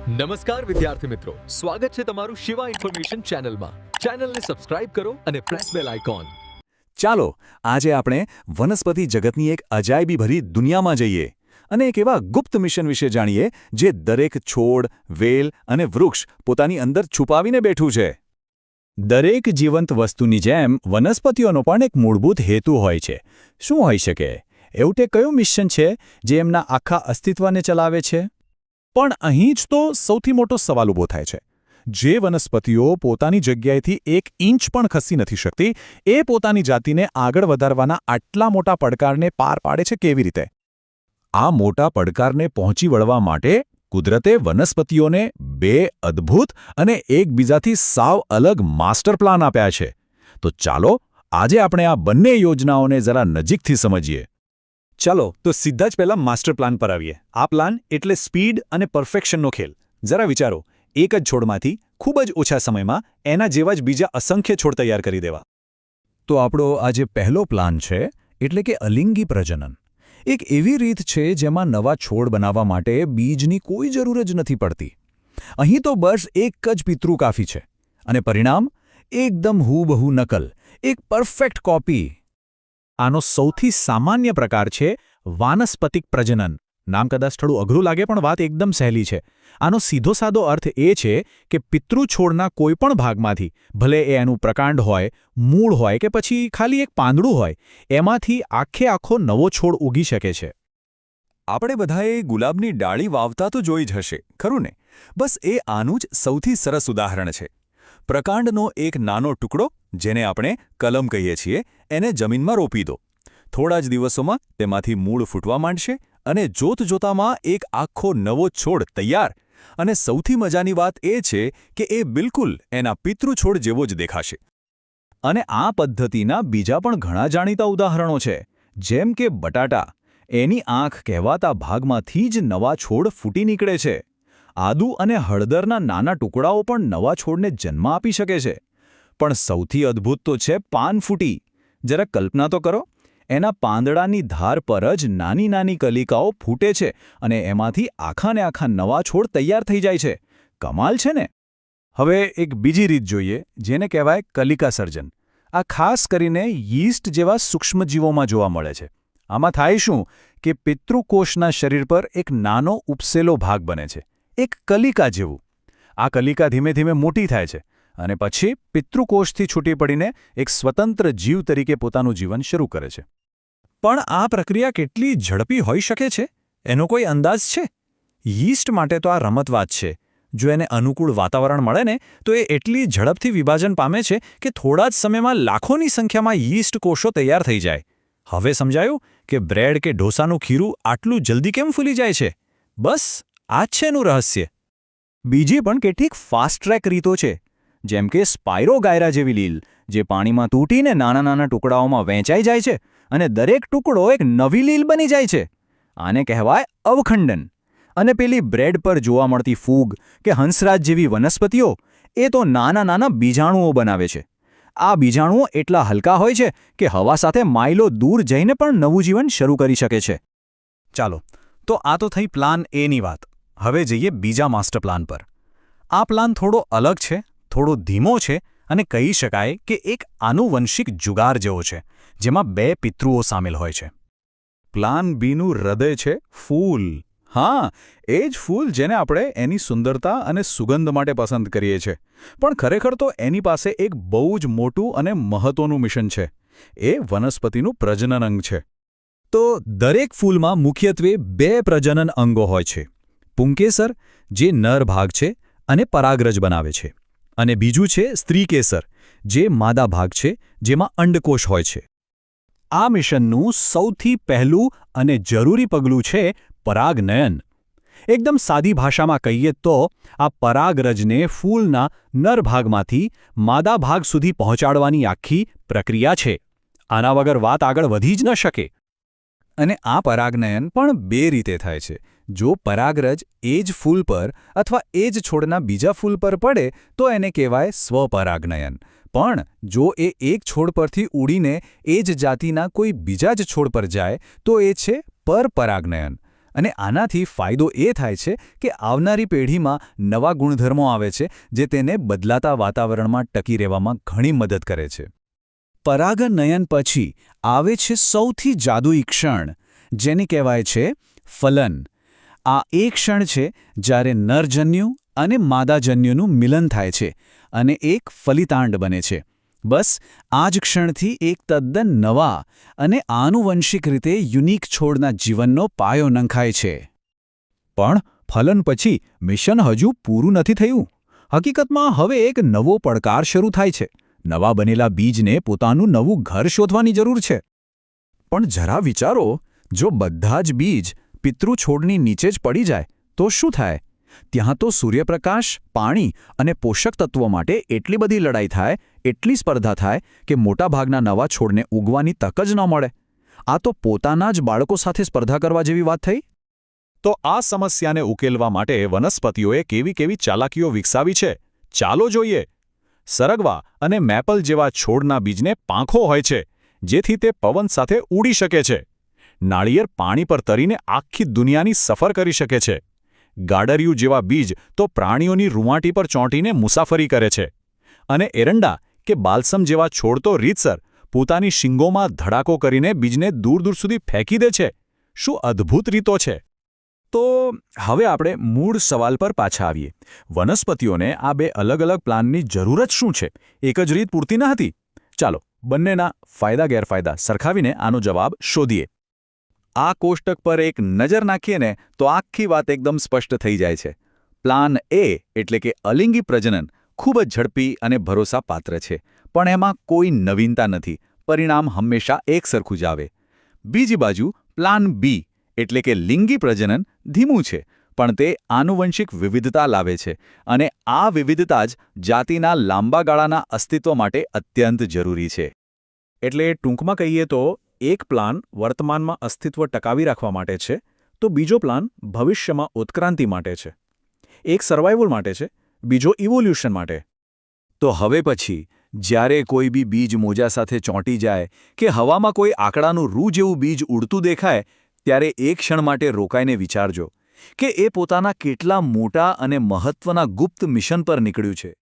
નમસ્કાર વિદ્યાર્થી મિત્રો, સ્વાગત છે તમારું શિવા ઇન્ફોર્મેશન ચેનલમાં. ચેનલને સબસ્ક્રાઇબ કરો અને પ્રેસ બેલ આઇકોન. ચાલો આજે આપણે વનસ્પતિ જગતની એક અજાયબીભરી દુનિયામાં જઈએ અને એક એવા ગુપ્ત મિશન વિશે જાણીએ જે દરેક છોડ, વેલ અને વૃક્ષ પોતાની અંદર છુપાવીને બેઠું છે. દરેક જીવંત વસ્તુની જેમ વનસ્પતિઓનો પણ એક મૂળભૂત હેતુ હોય છે. શું હોઈ શકે? એવું તે કયું મિશન છે જે એમના આખા અસ્તિત્વને ચલાવે છે? પણ અહીં જ તો સૌથી મોટો સવાલ ઊભો થાય છે. જે વનસ્પતિઓ પોતાની જગ્યાએથી 1 ઇંચ પણ ખસી નથી શકતી, એ પોતાની જાતિને આગળ વધારવાના આટલા મોટા પડકારને પાર પાડે છે કેવી રીતે? આ મોટા પડકારને પહોંચી વળવા માટે કુદરતે વનસ્પતિઓને 2 અદ્ભુત અને એકબીજાથી સાવ અલગ માસ્ટર પ્લાન આપ્યા છે. તો ચાલો આજે આપણે આ બંને યોજનાઓને જરા નજીકથી સમજીએ. ચાલો તો સીધા જ પહેલા માસ્ટર પ્લાન પર આવીએ. આ પ્લાન એટલે સ્પીડ અને પરફેક્શનનો ખેલ. જરા વિચારો, એક જ છોડમાંથી ખૂબ જ ઓછા સમયમાં એના જેવા જ બીજા અસંખ્ય છોડ તૈયાર કરી દેવા. તો આપણો આ જે પહેલો પ્લાન છે એટલે કે અલિંગી પ્રજનન. એક એવી રીત છે જેમાં નવા છોડ બનાવવા માટે બીજની કોઈ જરૂર જ નથી પડતી. અહીં તો બસ એક જ પિતૃ કાફી છે અને પરિણામ એકદમ હૂબહૂ નકલ, એક પરફેક્ટ કોપી. આનો સૌથી સામાન્ય પ્રકાર છે વાનસ્પતિક પ્રજનન. નામ કદાચ થોડું અઘરું લાગે પણ વાત એકદમ સહેલી છે. આનો સીધો સાદો અર્થ એ છે કે પિતૃ છોડના કોઈપણ ભાગમાંથી, ભલે એ એનું પ્રકાંડ હોય, મૂળ હોય કે પછી ખાલી એક પાંદડું હોય, એમાંથી આખો નવો છોડ ઉગી શકે છે. આપણે બધાએ ગુલાબની ડાળી વાવતા તો જોઈ જ હશે, ખરું ને? બસ એ આનું જ સૌથી સરસ ઉદાહરણ છે. પ્રકાંડનો એક નાનો ટુકડો, જેને આપણે કલમ કહીએ છીએ, એને જમીનમાં રોપી દો. થોડા જ દિવસોમાં તેમાંથી મૂળ ફૂટવા માંડશે અને જોતજોતામાં એક આખો નવો છોડ તૈયાર. અને સૌથી મજાની વાત એ છે કે એ બિલકુલ એના પિતૃ છોડ જેવો જ દેખાશે. અને આ પદ્ધતિના બીજા પણ ઘણા જાણીતા ઉદાહરણો છે, જેમ કે બટાટા. એની આંખ કહેવાતા ભાગમાંથી જ નવા છોડ ફૂટી નીકળે છે. આદુ અને હળદરના નાના ટુકડાઓ પણ નવા છોડને જન્મ આપી શકે છે. પણ સૌથી અદ્ભુત તો છે પાનફૂટી. જરા કલ્પના તો કરો, એના પાંદડાની ધાર પર જ નાની નાની કલિકાઓ ફૂટે છે અને એમાંથી આખા નવા છોડ તૈયાર થઈ જાય છે. કમાલ છે ને? હવે એક બીજી રીત જોઈએ, જેને કહેવાય કલિકા સર્જન. આ ખાસ કરીને યીસ્ટ જેવા સૂક્ષ્મજીવોમાં જોવા મળે છે. આમાં થાય શું કે પિતૃકોષના શરીર પર એક નાનો ઉપસેલો ભાગ બને છે, એક કલિકા જેવું. આ કલિકા ધીમે ધીમે મોટી થાય છે અને પછી પિતૃકોષથી છૂટી પડીને એક સ્વતંત્ર જીવ તરીકે પોતાનું જીવન શરૂ કરે છે. પણ આ પ્રક્રિયા કેટલી ઝડપી હોઈ શકે છે, એનો કોઈ અંદાજ છે? યીસ્ટ માટે તો આ રમતવાત છે. જો એને અનુકૂળ વાતાવરણ મળે ને તો એ એટલી ઝડપથી વિભાજન પામે છે કે થોડા જ સમયમાં લાખોની સંખ્યામાં યીસ્ટ કોષો તૈયાર થઈ જાય. હવે સમજાયું કે બ્રેડ કે ઢોસાનું ખીરું આટલું જલ્દી કેમ ફૂલી જાય છે? બસ આ જ છે એનું રહસ્ય. બીજી પણ કેટલીક ફાસ્ટ ટ્રેક રીતો છે, જેમ કે સ્પાઇરોગાયરા જેવી લીલ, જે પાણીમાં તૂટીને નાના ટુકડાઓમાં વહેંચાઈ જાય છે અને દરેક ટુકડો એક નવી લીલ બની જાય છે. આને કહેવાય અવખંડન. અને પેલી બ્રેડ પર જોવા મળતી ફૂગ કે હંસરાજ જેવી વનસ્પતિઓ, એ તો નાના બીજાણુઓ બનાવે છે. આ બીજાણુઓ એટલા હલકા હોય છે કે હવા સાથે માઇલો દૂર જઈને પણ નવું જીવન શરૂ કરી શકે છે. ચાલો, તો આ તો થઈ પ્લાન એની વાત. હવે જઈએ બીજા માસ્ટર પ્લાન પર. આ પ્લાન થોડો અલગ છે, થોડો ધીમો છે અને કહી શકાય કે એક આનુવંશિક જુગાર જેવો છે, જેમાં 2 પિતૃઓ સામેલ હોય છે. પ્લાન બીનું હૃદય છે ફૂલ. હા, એ જ ફૂલ જેને આપણે એની સુંદરતા અને સુગંધ માટે પસંદ કરીએ છીએ. પણ ખરેખર તો એની પાસે એક બહુ જ મોટું અને મહત્વનું મિશન છે. એ વનસ્પતિનું પ્રજનન અંગ છે. તો દરેક ફૂલમાં મુખ્યત્વે 2 પ્રજનન અંગો હોય છે. પુંકેસર, જે નર ભાગ છે અને પરાગરજ બનાવે છે, અને બીજું છે સ્ત્રીકેસર, જે માદા ભાગ છે, જેમાં અંડકોષ હોય છે. આ મિશનનું સૌથી પહેલું અને જરૂરી પગલું છે પરાગનયન. એકદમ સાદી ભાષામાં કહીએ તો આ પરાગરજને ફૂલના નર ભાગમાંથી માદા ભાગ સુધી પહોંચાડવાની આખી પ્રક્રિયા છે. આના વગર વાત આગળ વધી જ ન શકે. અને આ પરાગનયન પણ 2 રીતે થાય છે. જો પરાગરજ એ જ ફૂલ પર અથવા એ જ છોડના બીજા ફૂલ પર પડે તો એને કહેવાય સ્વપરાગનયન. પણ જો એ એક છોડ પરથી ઉડીને એ જ જાતિના કોઈ બીજા જ છોડ પર જાય તો એ છે પરપરાગનયન. અને આનાથી ફાયદો એ થાય છે કે આવનારી પેઢીમાં નવા ગુણધર્મો આવે છે જે તેને બદલાતા વાતાવરણમાં ટકી રહેવામાં ઘણી મદદ કરે છે. પરાગનયન પછી આવે છે સૌથી જાદુઈ ક્ષણ, જેને કહેવાય છે ફલન. આ એ ક્ષણ છે જ્યારે નરજન્યુ અને માદાજન્યુનું મિલન થાય છે અને એક ફલિતાંડ બને છે. બસ આ જ ક્ષણથી એક તદ્દન નવા અને આનુવંશિક રીતે યુનિક છોડના જીવનનો પાયો નંખાય છે. પણ ફલન પછી મિશન હજુ પૂરું નથી થયું. હકીકતમાં હવે એક નવો પડકાર શરૂ થાય છે. નવા બનેલા બીજને પોતાનું નવું ઘર શોધવાની જરૂર છે. પણ જરા વિચારો, જો બધા જ બીજ પિતૃ છોડની નીચે જ પડી જાય તો શું થાય? ત્યાં તો સૂર્યપ્રકાશ, પાણી અને પોષક તત્વો માટે એટલી બધી લડાઈ થાય, એટલી સ્પર્ધા થાય કે મોટાભાગના નવા છોડને ઉગવાની તક જ ન મળે. આ તો પોતાના જ બાળકો સાથે સ્પર્ધા કરવા જેવી વાત થઈ. તો આ સમસ્યાને ઉકેલવા માટે વનસ્પતિઓએ કેવી કેવી ચાલાકીઓ વિકસાવી છે, ચાલો જોઈએ. સરગવા અને મેપલ જેવા છોડના બીજને પાંખો હોય છે, જેથી તે પવન સાથે ઉડી શકે છે. નાળિયેર પાણી પર તરીને આખી દુનિયાની સફર કરી શકે છે. ગાડરિયું જેવા બીજ તો પ્રાણીઓની રૂંવાટી પર ચોંટીને મુસાફરી કરે છે. અને એરંડા કે બાલ્સમ જેવા છોડ તો રીતસર પોતાની શીંગોમાં ધડાકો કરીને બીજને દૂર દૂર સુધી ફેંકી દે છે. શું અદ્ભુત રીતો છે! તો હવે આપણે મૂળ સવાલ પર પાછા આવીએ. વનસ્પતિઓને આ બે અલગ અલગ પ્લાનની જરૂર જ શું છે? એક જ રીત પૂરતી ન હતી? ચાલો બંનેના ફાયદા ગેરફાયદા સરખાવીને આનો જવાબ શોધીએ. આ કોષ્ટક પર એક નજર નાખીએ ને તો આખી વાત એકદમ સ્પષ્ટ થઈ જાય છે. પ્લાન એ એટલે કે અલિંગી પ્રજનન ખૂબ જ ઝડપી અને ભરોસાપાત્ર છે, પણ એમાં કોઈ નવીનતા નથી. પરિણામ હંમેશા એક સરખું જ આવે. બીજી બાજુ પ્લાન બી એટલે કે લિંગી પ્રજનન ધીમું છે, પણ તે આનુવંશિક વિવિધતા લાવે છે અને આ વિવિધતા જ જાતિના લાંબા ગાળાના અસ્તિત્વ માટે અત્યંત જરૂરી છે. એટલે ટૂંકમાં કહીએ તો એક પ્લાન વર્તમાનમાં અસ્તિત્વ ટકાવી રાખવા માટે છે, તો બીજો પ્લાન ભવિષ્યમાં ઉત્ક્રાંતિ માટે છે. એક સર્વાઇવલ માટે છે, બીજો ઇવોલ્યુશન માટે. તો હવે પછી જ્યારે કોઈ બી બીજ મોજા સાથે ચોંટી જાય કે હવામાં કોઈ આંકડાનું રૂ જેવું બીજ ઉડતું દેખાય, ત્યારે એક ક્ષણ માટે રોકાઈને વિચારજો કે એ પોતાના કેટલા મોટા અને મહત્વના ગુપ્ત મિશન પર નીકળ્યું છે.